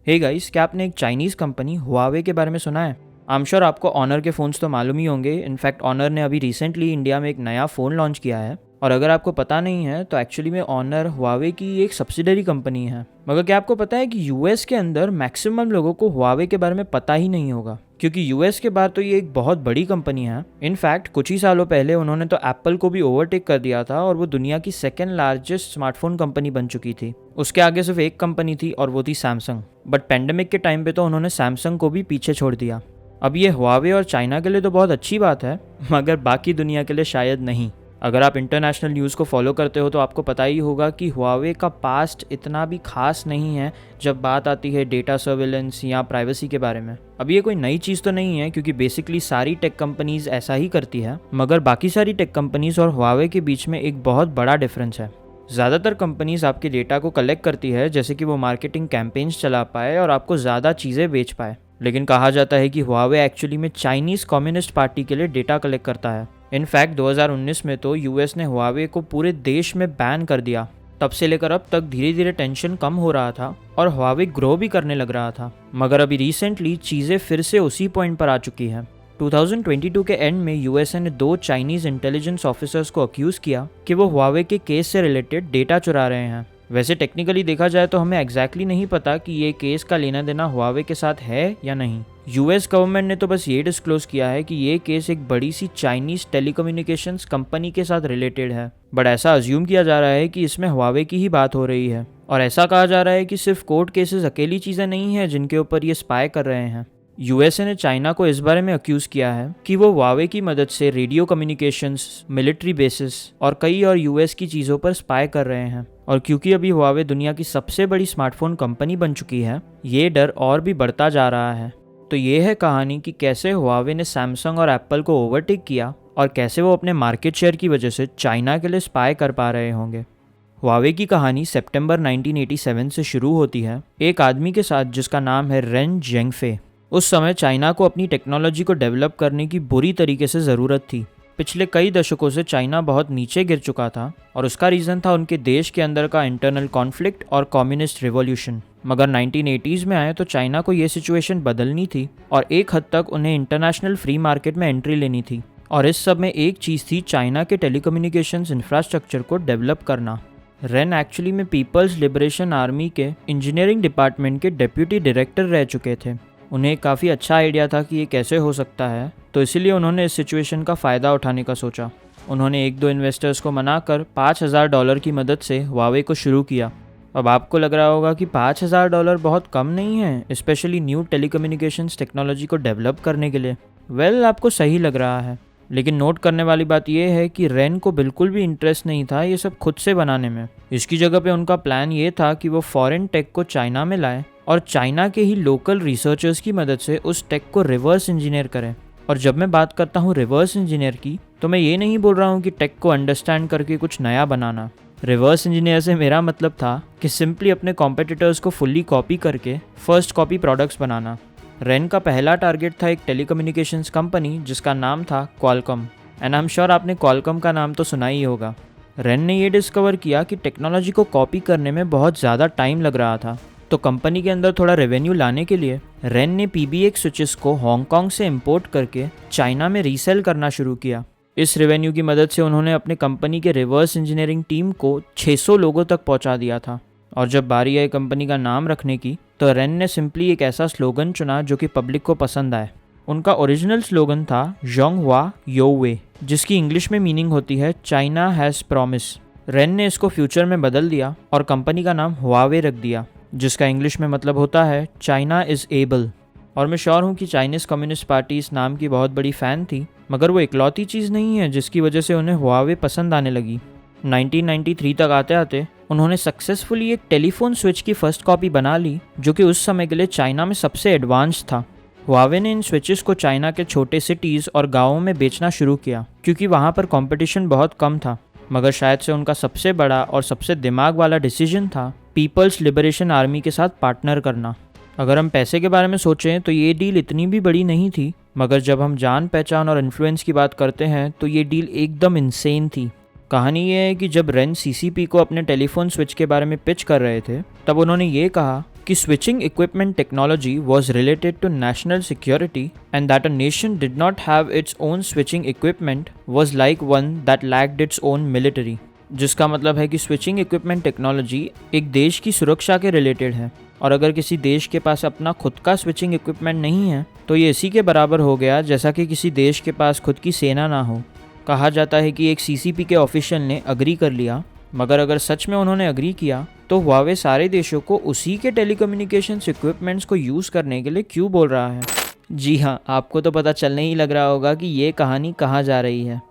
Hey guys, क्या आपने एक चाइनीज़ कंपनी हुआवे के बारे में सुना है? आई एम श्योर आपको ऑनर के फ़ोन्स तो मालूम ही होंगे। इनफैक्ट ऑनर ने अभी रिसेंटली इंडिया में एक नया फ़ोन लॉन्च किया है। और अगर आपको पता नहीं है तो एक्चुअली में ऑनर हुआवे की एक सब्सिडरी कंपनी है। मगर क्या आपको पता है कि यूएस के अंदर मैक्सिमम लोगों को हुआवे के बारे में पता ही नहीं होगा, क्योंकि यूएस के बाद तो ये एक बहुत बड़ी कंपनी है। इनफैक्ट कुछ ही सालों पहले उन्होंने तो एप्पल को भी ओवरटेक कर दिया था और वो दुनिया की सेकेंड लार्जेस्ट स्मार्टफोन कंपनी बन चुकी थी। उसके आगे सिर्फ एक कंपनी थी और वो थी सैमसंग। बट पेंडेमिक के टाइम पे तो उन्होंने सैमसंग को भी पीछे छोड़ दिया। अब ये हुआवे और चाइना के लिए तो बहुत अच्छी बात है, मगर बाकी दुनिया के लिए शायद नहीं। अगर आप इंटरनेशनल न्यूज़ को फॉलो करते हो तो आपको पता ही होगा कि हुआवे का पास्ट इतना भी खास नहीं है जब बात आती है डेटा सर्विलेंस या प्राइवेसी के बारे में। अब ये कोई नई चीज़ तो नहीं है, क्योंकि बेसिकली सारी टेक कंपनीज ऐसा ही करती है। मगर बाकी सारी टेक कंपनीज और हुआवे के बीच में एक बहुत बड़ा डिफरेंस है। ज़्यादातर कंपनीज आपके डेटा को कलेक्ट करती है जैसे कि वो मार्केटिंग कैंपेन्स चला पाए और आपको ज़्यादा चीज़ें बेच पाए। लेकिन कहा जाता है कि हुआवे एक्चुअली में चाइनीज़ कम्युनिस्ट पार्टी के लिए डेटा कलेक्ट करता है। इनफैक्ट 2019 में तो यूएस ने हुआवे को पूरे देश में बैन कर दिया। तब से लेकर अब तक धीरे धीरे टेंशन कम हो रहा था और हुआवे ग्रो भी करने लग रहा था। मगर अभी रिसेंटली चीज़ें फिर से उसी पॉइंट पर आ चुकी हैं। 2022 के एंड में यूएसए ने 2 चाइनीज़ इंटेलिजेंस ऑफिसर्स को अक्यूज़ किया कि वो हुआवे के केस से रिलेटेड डेटा चुरा रहे हैं। वैसे टेक्निकली देखा जाए तो हमें एग्जैक्टली नहीं पता कि ये केस का लेना देना हुआवे के साथ है या नहीं। यूएस गवर्नमेंट ने तो बस ये डिस्क्लोज किया है कि ये केस एक बड़ी सी चाइनीज़ टेलीकम्युनिकेशंस कंपनी के साथ रिलेटेड है। बट ऐसा अज्यूम किया जा रहा है कि इसमें हुआवे की ही बात हो रही है। और ऐसा कहा जा रहा है कि सिर्फ कोर्ट केसेस अकेली चीज़ें नहीं हैं जिनके ऊपर ये स्पाई कर रहे हैं। यूएसए ने चाइना को इस बारे में अक्यूज़ किया है कि वो हुआवे की मदद से रेडियो कम्युनिकेशंस, मिलिट्री बेसिस और कई और यूएस की चीज़ों पर स्पाई कर रहे हैं। और क्योंकि अभी हुआवे दुनिया की सबसे बड़ी स्मार्टफोन कंपनी बन चुकी है, ये डर और भी बढ़ता जा रहा है। तो ये है कहानी कि कैसे हुआवे ने सैमसंग और एप्पल को ओवरटेक किया और कैसे वो अपने मार्केट शेयर की वजह से चाइना के लिए स्पाई कर पा रहे होंगे। हुआवे की कहानी सितंबर 1987 से शुरू होती है एक आदमी के साथ जिसका नाम है रेन जेंगफे। उस समय चाइना को अपनी टेक्नोलॉजी को डेवलप करने की बुरी तरीके से ज़रूरत थी। पिछले कई दशकों से चाइना बहुत नीचे गिर चुका था और उसका रीज़न था उनके देश के अंदर का इंटरनल कॉन्फ्लिक्ट और कम्युनिस्ट रिवॉल्यूशन। मगर 1980s में आए तो चाइना को ये सिचुएशन बदलनी थी और एक हद तक उन्हें इंटरनेशनल फ्री मार्केट में एंट्री लेनी थी। और इस सब में एक चीज़ थी चाइना के टेलीकम्युनिकेशंस इंफ्रास्ट्रक्चर को डेवलप करना। रेन एक्चुअली में पीपल्स लिबरेशन आर्मी के इंजीनियरिंग डिपार्टमेंट के डेप्यूटी डायरेक्टर रह चुके थे। उन्हें काफ़ी अच्छा आइडिया था कि ये कैसे हो सकता है, तो इसीलिए उन्होंने इस सिचुएशन का फ़ायदा उठाने का सोचा। उन्होंने 1-2 इन्वेस्टर्स को मनाकर $5,000 की मदद से हुआवे को शुरू किया। अब आपको लग रहा होगा कि $5,000 बहुत कम नहीं है, स्पेशली न्यू टेलीकम्युनिकेशंस टेक्नोलॉजी को डेवलप करने के लिए। वेल, आपको सही लग रहा है, लेकिन नोट करने वाली बात यह है कि रेन को बिल्कुल भी इंटरेस्ट नहीं था ये सब खुद से बनाने में। इसकी जगह पे उनका प्लान ये था कि वो फॉरेन टेक को चाइना में लाए और चाइना के ही लोकल रिसर्चर्स की मदद से उस टेक को रिवर्स इंजीनियर करें। और जब मैं बात करता हूँ रिवर्स इंजीनियर की, तो मैं ये नहीं बोल रहा हूँ कि टेक को अंडरस्टैंड करके कुछ नया बनाना। रिवर्स इंजीनियर से मेरा मतलब था कि सिंपली अपने कॉम्पिटिटर्स को फुल्ली कॉपी करके फर्स्ट कॉपी प्रोडक्ट्स बनाना। रेन का पहला टारगेट था एक टेलीकम्युनिकेशंस कंपनी जिसका नाम था Qualcomm. And I am sure आपने क्वालकॉम का नाम तो सुना ही होगा। रेन ने ये डिस्कवर किया कि टेक्नोलॉजी को कॉपी करने में बहुत ज़्यादा टाइम लग रहा था, तो कंपनी के अंदर थोड़ा रेवेन्यू लाने के लिए रेन ने PBX स्विचेस को हांगकांग से इंपोर्ट करके चाइना में रीसेल करना शुरू किया। इस रेवेन्यू की मदद से उन्होंने अपने कंपनी के रिवर्स इंजीनियरिंग टीम को 600 लोगों तक पहुंचा दिया था। और जब बारी आई कंपनी का नाम रखने की, तो रेन ने सिंपली एक ऐसा स्लोगन चुना जो कि पब्लिक को पसंद आए। उनका ओरिजिनल स्लोगन था जोंगहुआ योवे, जिसकी इंग्लिश में मीनिंग होती है चाइना हैज़ प्रॉमिस। रेन ने इसको फ्यूचर में बदल दिया और कंपनी का नाम हुआवे रख दिया, जिसका इंग्लिश में मतलब होता है चाइना इज़ एबल। और मैं श्योर हूँ कि चाइनीज़ कम्युनिस्ट पार्टी इस नाम की बहुत बड़ी फ़ैन थी, मगर वो इकलौती चीज़ नहीं है जिसकी वजह से उन्हें हुआवे पसंद आने लगी। 1993 तक आते आते उन्होंने सक्सेसफुली एक टेलीफोन स्विच की फर्स्ट कॉपी बना ली, जो कि उस समय के लिए चाइना में सबसे एडवांस था। हुआवे ने इन स्विचेस को चाइना के छोटे सिटीज़ और गाँवों में बेचना शुरू किया, क्योंकि वहाँ पर कंपटीशन बहुत कम था। मगर शायद से उनका सबसे बड़ा और सबसे दिमाग वाला डिसीजन था पीपल्स लिबरेशन आर्मी के साथ पार्टनर करना। अगर हम पैसे के बारे में सोचें तो ये डील इतनी भी बड़ी नहीं थी, मगर जब हम जान पहचान और इन्फ्लुएंस की बात करते हैं तो ये डील एकदम इंसेन थी। कहानी ये है कि जब रेन CCP को अपने टेलीफोन स्विच के बारे में पिच कर रहे थे, तब उन्होंने ये कहा कि switching equipment technology was related to national security and that a nation did not have its own switching equipment was like one that lacked its own military. जिसका मतलब है कि स्विचिंग इक्विपमेंट टेक्नोलॉजी एक देश की सुरक्षा के रिलेटेड है, और अगर किसी देश के पास अपना खुद का स्विचिंग इक्विपमेंट नहीं है तो ये इसी के बराबर हो गया जैसा कि किसी देश के पास खुद की सेना ना हो। कहा जाता है कि एक सीसीपी के ऑफिशियल ने अग्री कर लिया, मगर अगर सच में उन्होंने अग्री किया तो हुआवे सारे देशों को उसी के टेलीकम्युनिकेशंस इक्विपमेंट्स को यूज़ करने के लिए क्यों बोल रहा है। जी हाँ, आपको तो पता चलने ही लग रहा होगा कि ये कहानी कहाँ जा रही है।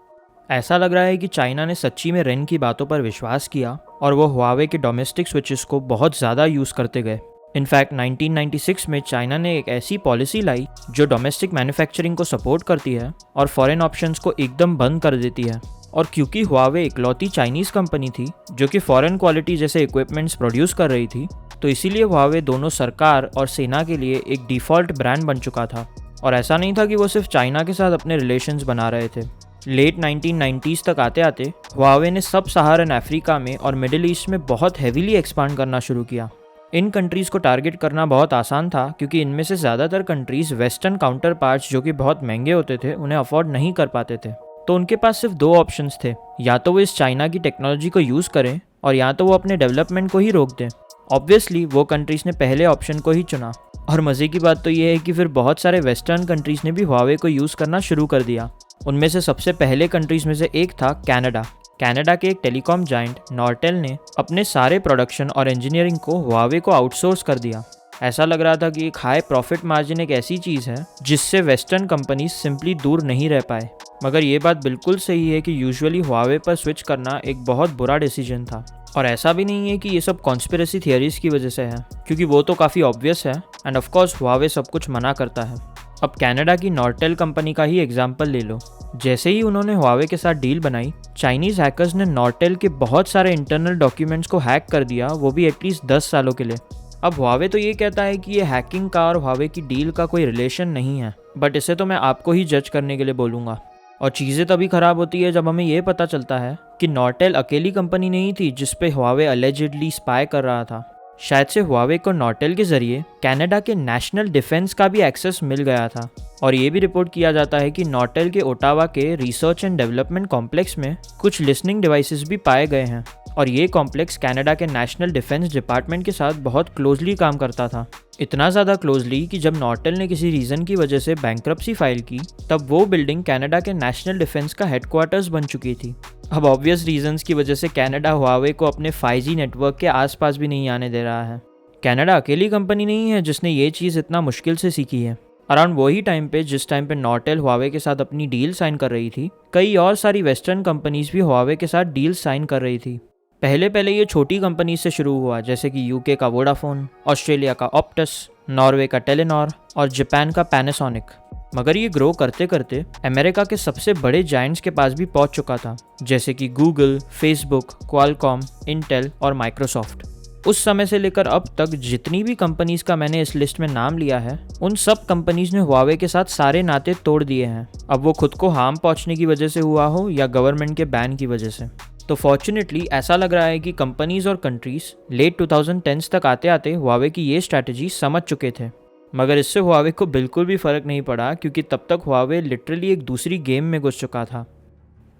ऐसा लग रहा है कि चाइना ने सच्ची में रेन की बातों पर विश्वास किया और वो हुआवे के डोमेस्टिक स्विचेस को बहुत ज़्यादा यूज़ करते गए। इनफैक्ट 1996 में चाइना ने एक ऐसी पॉलिसी लाई जो डोमेस्टिक मैन्युफैक्चरिंग को सपोर्ट करती है और फॉरेन ऑप्शंस को एकदम बंद कर देती है। और क्योंकि हुआवे इकलौती चाइनीज़ कंपनी थी जो कि फॉरेन क्वालिटी जैसे इक्विपमेंट्स प्रोड्यूस कर रही थी, तो इसीलिए हुआवे दोनों सरकार और सेना के लिए एक डिफ़ॉल्ट ब्रांड बन चुका था। और ऐसा नहीं था कि वो सिर्फ चाइना के साथ अपने रिलेशंस बना रहे थे। लेट 1990s तक आते आते हुआवे ने सब सहारन अफ्रीका में और मिडिल ईस्ट में बहुत हेवीली एक्सपांड करना शुरू किया। इन कंट्रीज़ को टारगेट करना बहुत आसान था क्योंकि इनमें से ज़्यादातर कंट्रीज़ वेस्टर्न काउंटर पार्ट्स जो कि बहुत महंगे होते थे उन्हें अफोर्ड नहीं कर पाते थे। तो उनके पास सिर्फ दो ऑप्शंस थे, या तो वो इस चाइना की टेक्नोलॉजी को यूज़ करें और या तो वो अपने डेवलपमेंट को ही रोक दें। ऑब्वियसली वो कंट्रीज़ ने पहले ऑप्शन को ही चुना। और मज़े की बात तो ये है कि फिर बहुत सारे वेस्टर्न कंट्रीज़ ने भी हुआवे को यूज़ करना शुरू कर दिया। उनमें से सबसे पहले कंट्रीज़ में से एक था कनाडा। कनाडा के एक टेलीकॉम जाइंट नॉर्टेल ने अपने सारे प्रोडक्शन और इंजीनियरिंग को हुआवे को आउटसोर्स कर दिया। ऐसा लग रहा था कि एक हाई प्रॉफिट मार्जिन एक ऐसी चीज़ है जिससे वेस्टर्न कंपनीज सिंपली दूर नहीं रह पाए। मगर ये बात बिल्कुल सही है कि यूजुअली हुआवे पर स्विच करना एक बहुत बुरा डिसीजन था। और ऐसा भी नहीं है कि ये सब कॉन्स्पिरेसी थियरीज की वजह से है, क्योंकि वो तो काफ़ी ऑब्वियस है एंड ऑफ कोर्स हुआवे सब कुछ मना करता है। अब कनाडा की नॉर्टेल कंपनी का ही एग्जाम्पल ले लो। जैसे ही उन्होंने हुआवे के साथ डील बनाई, चाइनीज़ हैकर्स ने नॉर्टेल के बहुत सारे इंटरनल डॉक्यूमेंट्स को हैक कर दिया, वो भी एटलीस्ट 10 सालों के लिए। अब हुआवे तो ये कहता है कि ये हैकिंग का और हुआवे की डील का कोई रिलेशन नहीं है, बट इसे तो मैं आपको ही जज करने के लिए बोलूँगा। और चीज़ें तभी ख़राब होती है जब हमें ये पता चलता है कि नॉर्टेल अकेली कंपनी नहीं थी जिस पे हुआवे अलेजिडली स्पाई कर रहा था। शायद से हुआवे को नॉर्टेल के ज़रिए कनाडा के नेशनल डिफेंस का भी एक्सेस मिल गया था। और ये भी रिपोर्ट किया जाता है कि नॉर्टेल के ओटावा के रिसर्च एंड डेवलपमेंट कॉम्प्लेक्स में कुछ लिसनिंग डिवाइसेस भी पाए गए हैं। और ये कॉम्प्लेक्स कनाडा के नेशनल डिफेंस डिपार्टमेंट के साथ बहुत क्लोजली काम करता था। इतना ज़्यादा क्लोजली कि जब नॉर्टेल ने किसी रीज़न की वजह से बैंक्रप्सी फाइल की, तब वो बिल्डिंग कनाडा के नेशनल डिफेंस का हेडक्वार्टर्स बन चुकी थी। अब ऑब्वियस रीजंस की वजह से कनाडा हुआवे को अपने 5G नेटवर्क के आसपास भी नहीं आने दे रहा है। कनाडा अकेली कंपनी नहीं है जिसने ये चीज़ इतना मुश्किल से सीखी है। अराउंड वही टाइम पे जिस टाइम पे नॉर्टेल हुआवे के साथ अपनी डील साइन कर रही थी, कई और सारी वेस्टर्न कंपनीज भी हुआवे के साथ डील साइन कर रही थी। पहले ये छोटी कंपनी से शुरू हुआ, जैसे कि यूके का वोडाफोन, ऑस्ट्रेलिया का ऑप्टस, नॉर्वे का टेलीनॉर और जापान का पैनासोनिक। मगर ये ग्रो करते करते अमेरिका के सबसे बड़े जायंट्स के पास भी पहुंच चुका था, जैसे कि गूगल, फेसबुक, क्वालकॉम, इंटेल और माइक्रोसॉफ्ट। उस समय से लेकर अब तक जितनी भी कंपनीज का मैंने इस लिस्ट में नाम लिया है, उन सब कंपनीज ने हुआवे के साथ सारे नाते तोड़ दिए हैं। अब वो खुद को हार्म पहुंचने की वजह से हुआ हो या गवर्नमेंट के बैन की वजह से। तो फॉर्चुनेटली ऐसा लग रहा है कि कंपनीज और कंट्रीज लेट 2010s तक आते आते हुआवे की ये स्ट्रैटेजी समझ चुके थे। मगर इससे हुआवे को बिल्कुल भी फ़र्क नहीं पड़ा, क्योंकि तब तक हुआवे लिटरली एक दूसरी गेम में घुस चुका था।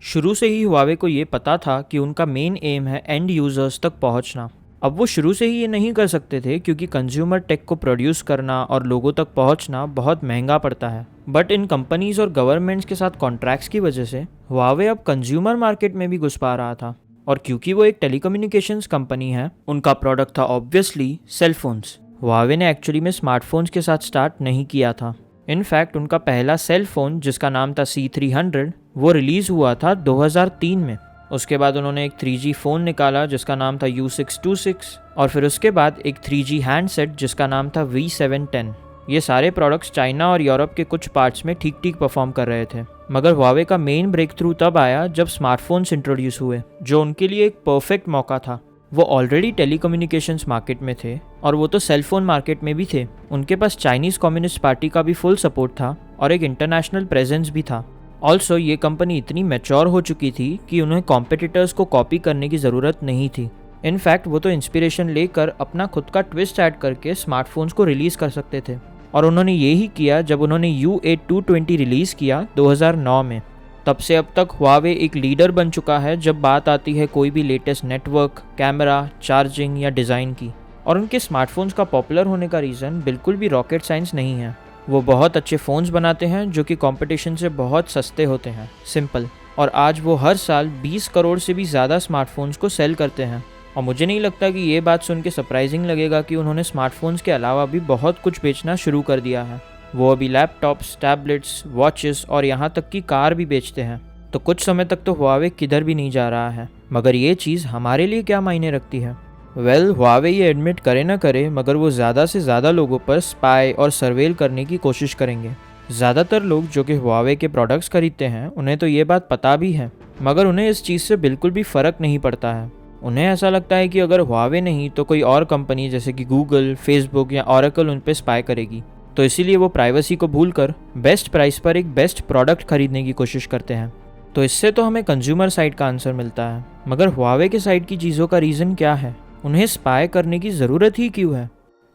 शुरू से ही हुआवे को ये पता था कि उनका मेन एम है एंड यूज़र्स तक पहुंचना। अब वो शुरू से ही ये नहीं कर सकते थे क्योंकि कंज्यूमर टेक को प्रोड्यूस करना और लोगों तक पहुंचना बहुत महंगा पड़ता है। बट इन कंपनीज और गवर्नमेंट्स के साथ कॉन्ट्रैक्ट्स की वजह से हुआवे अब कंज्यूमर मार्केट में भी घुस पा रहा था। और क्योंकि वो एक टेलीकम्युनिकेशंस कंपनी है, उनका प्रोडक्ट था ऑब्वियसली सेलफोन्स। हुआवे ने एक्चुअली में स्मार्टफोन्स के साथ स्टार्ट नहीं किया था। इनफैक्ट उनका पहला सेल फोन जिसका नाम था C300 वो रिलीज़ हुआ था 2003 में। उसके बाद उन्होंने एक 3G फ़ोन निकाला जिसका नाम था U626 और फिर उसके बाद एक 3G हैंडसेट जिसका नाम था V710। ये सारे प्रोडक्ट्स चाइना और यूरोप के कुछ पार्ट्स में ठीक ठीक परफॉर्म कर रहे थे। मगर हुआवे का मेन ब्रेक थ्रू तब आया जब स्मार्टफोन्स इंट्रोड्यूस हुए, जो उनके लिए एक परफेक्ट मौका था। वो ऑलरेडी टेलीकम्युनिकेशंस मार्केट में थे और वो तो सेलफोन मार्केट में भी थे। उनके पास चाइनीज़ कम्युनिस्ट पार्टी का भी फुल सपोर्ट था और एक इंटरनेशनल प्रेजेंस भी था। ऑल्सो ये कंपनी इतनी मैच्योर हो चुकी थी कि उन्हें कॉम्पिटिटर्स को कॉपी करने की ज़रूरत नहीं थी। इनफैक्ट वो तो इंस्पिरेशन लेकर अपना खुद का ट्विस्ट ऐड करके स्मार्टफोन्स को रिलीज़ कर सकते थे, और उन्होंने यही किया जब उन्होंने U8 रिलीज़ किया 2009 में। तब से अब तक हुआवे एक लीडर बन चुका है जब बात आती है कोई भी लेटेस्ट नेटवर्क, कैमरा, चार्जिंग या डिज़ाइन की। और उनके स्मार्टफोन्स का पॉपुलर होने का रीज़न बिल्कुल भी रॉकेट साइंस नहीं है। वो बहुत अच्छे फ़ोन्स बनाते हैं जो कि कंपटीशन से बहुत सस्ते होते हैं, सिंपल। और आज वो हर साल 20 करोड़ से भी ज़्यादा स्मार्टफोन्स को सेल करते हैं। और मुझे नहीं लगता कि ये बात सुन के सरप्राइजिंग लगेगा कि उन्होंने स्मार्टफोन्स के अलावा भी बहुत कुछ बेचना शुरू कर दिया है। वो अभी लैपटॉप्स, टैबलेट्स, वॉचेस और यहाँ तक कि कार भी बेचते हैं। तो कुछ समय तक तो हुआवे किधर भी नहीं जा रहा है, मगर ये चीज़ हमारे लिए क्या मायने रखती है? हुआवे ये एडमिट करे ना करे, मगर वो ज़्यादा से ज़्यादा लोगों पर स्पाई और सर्वेल करने की कोशिश करेंगे। ज़्यादातर लोग जो कि हुआवे के प्रोडक्ट्स खरीदते हैं उन्हें तो ये बात पता भी है, मगर उन्हें इस चीज़ से बिल्कुल भी फ़र्क नहीं पड़ता है। उन्हें ऐसा लगता है कि अगर हुआवे नहीं तो कोई और कंपनी जैसे कि गूगल, फेसबुक या ओरेकल उन पर स्पाई करेगी। तो इसीलिए वो प्राइवेसी को भूलकर बेस्ट प्राइस पर एक बेस्ट प्रोडक्ट खरीदने की कोशिश करते हैं। तो इससे तो हमें कंज्यूमर साइड का आंसर मिलता है, मगर हुआवे के साइड की चीज़ों का रीज़न क्या है? उन्हें स्पाई करने की ज़रूरत ही क्यों है?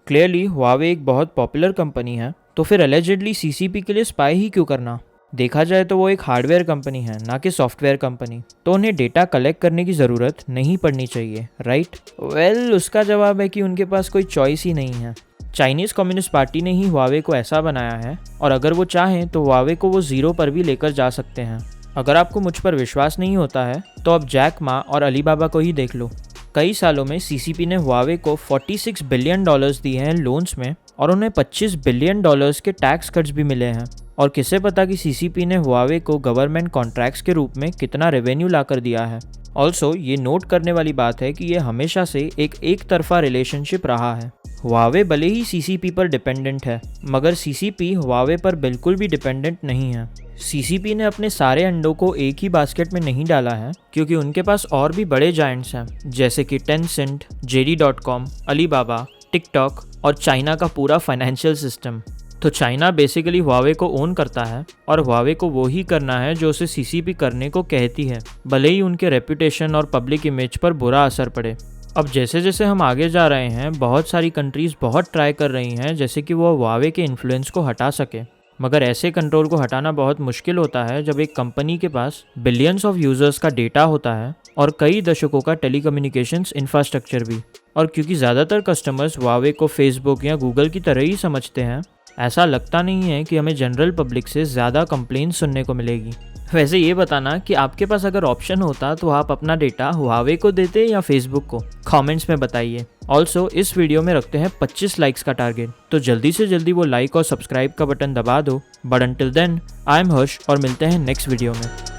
क्लियरली हुआवे एक बहुत पॉपुलर कंपनी है, तो फिर एलिजिडली सीसीपी के लिए स्पाई ही क्यों करना? देखा जाए तो वो एक हार्डवेयर कंपनी है, ना कि सॉफ्टवेयर कंपनी, तो उन्हें डेटा कलेक्ट करने की ज़रूरत नहीं पड़नी चाहिए, राइट? उसका जवाब है कि उनके पास कोई चॉइस ही नहीं है। चाइनीज़ कम्युनिस्ट पार्टी ने ही हुआवे को ऐसा बनाया है, और अगर वो चाहें तो हुआवे को वो ज़ीरो पर भी लेकर जा सकते हैं। अगर आपको मुझ पर विश्वास नहीं होता है तो अब जैक मा और अलीबाबा को ही देख लो। कई सालों में सीसीपी ने हुआवे को $46 बिलियन दिए हैं लोन्स में, और उन्हें $25 बिलियन के टैक्स कट्स भी मिले हैं। और किसे पता कि सीसीपी ने हुआवे को गवर्नमेंट कॉन्ट्रैक्ट्स के रूप में कितना रेवेन्यू ला कर दिया है। ऑल्सो ये नोट करने वाली बात है कि ये हमेशा से एक तरफा रिलेशनशिप रहा है। हुआवे भले ही सीसीपी पर डिपेंडेंट है, मगर सीसीपी हुआवे पर बिल्कुल भी डिपेंडेंट नहीं है। सीसीपी ने अपने सारे अंडों को एक ही बास्केट में नहीं डाला है, क्योंकि उनके पास और भी बड़े जायंट्स हैं, जैसे कि टेंसेंट, JD.com, अलीबाबा, टिकटॉक और चाइना का पूरा फाइनेंशियल सिस्टम। तो चाइना बेसिकली हुआवे को ओन करता है, और हुआवे को वो ही करना है जो उसे सीसीपी करने को कहती है, भले ही उनके रेपुटेशन और पब्लिक इमेज पर बुरा असर पड़े। अब जैसे जैसे हम आगे जा रहे हैं, बहुत सारी कंट्रीज़ बहुत ट्राई कर रही हैं जैसे कि वो हुआवे के इन्फ्लुएंस को हटा सके, मगर ऐसे कंट्रोल को हटाना बहुत मुश्किल होता है जब एक कंपनी के पास बिलियंस ऑफ यूज़र्स का डेटा होता है और कई दशकों का टेलीकम्युनिकेशंस इंफ्रास्ट्रक्चर भी। और क्योंकि ज़्यादातर कस्टमर्स हुआवे को फेसबुक या गूगल की तरह ही समझते हैं, ऐसा लगता नहीं है कि हमें जनरल पब्लिक से ज़्यादा कंप्लेंट सुनने को मिलेगी। वैसे ये बताना कि आपके पास अगर ऑप्शन होता तो आप अपना डेटा हुआवे को देते या फेसबुक को? कमेंट्स में बताइए। ऑल्सो इस वीडियो में रखते हैं 25 लाइक्स का टारगेट, तो जल्दी से जल्दी वो लाइक और सब्सक्राइब का बटन दबा दो। But until then, I am Harsh और मिलते हैं नेक्स्ट वीडियो में।